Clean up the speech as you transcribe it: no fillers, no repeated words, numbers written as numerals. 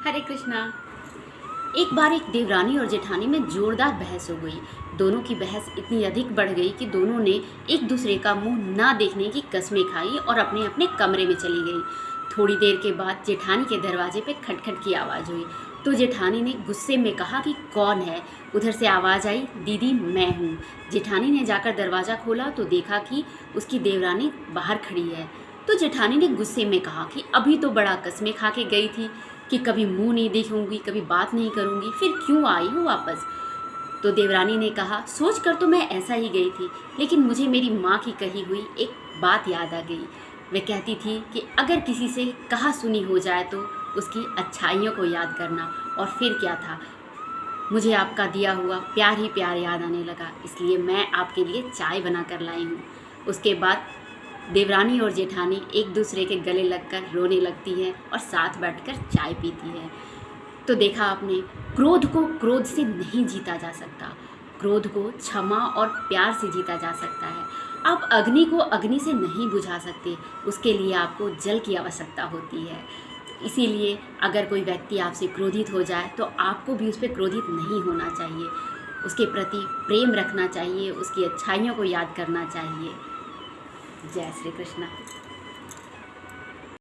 हरे कृष्णा। एक बार एक देवरानी और जेठानी में जोरदार बहस हो गई। दोनों की बहस इतनी अधिक बढ़ गई कि दोनों ने एक दूसरे का मुंह ना देखने की कस्में खाई और अपने अपने कमरे में चली गई। थोड़ी देर के बाद जेठानी के दरवाजे पे खटखट की आवाज़ हुई तो जेठानी ने गुस्से में कहा कि कौन है। उधर से आवाज़ आई, दीदी मैं हूँ। जेठानी ने जाकर दरवाज़ा खोला तो देखा कि उसकी देवरानी बाहर खड़ी है। तो जेठानी ने गुस्से में कहा कि अभी तो बड़ा कस्में खा के गई थी कि कभी मुंह नहीं देखूंगी, कभी बात नहीं करूंगी, फिर क्यों आई हो वापस। तो देवरानी ने कहा, सोच कर तो मैं ऐसा ही गई थी, लेकिन मुझे मेरी माँ की कही हुई एक बात याद आ गई। वह कहती थी कि अगर किसी से कहा सुनी हो जाए तो उसकी अच्छाइयों को याद करना। और फिर क्या था, मुझे आपका दिया हुआ प्यार ही प्यार याद आने लगा, इसलिए मैं आपके लिए चाय बना कर लाई हूँ। उसके बाद देवरानी और जेठानी एक दूसरे के गले लगकर रोने लगती है और साथ बैठकर चाय पीती है। तो देखा आपने, क्रोध को क्रोध से नहीं जीता जा सकता, क्रोध को क्षमा और प्यार से जीता जा सकता है। आप अग्नि को अग्नि से नहीं बुझा सकते, उसके लिए आपको जल की आवश्यकता होती है। इसीलिए अगर कोई व्यक्ति आपसे क्रोधित हो जाए तो आपको भी उस पर क्रोधित नहीं होना चाहिए, उसके प्रति प्रेम रखना चाहिए, उसकी अच्छाइयों को याद करना चाहिए। जय श्री कृष्णा।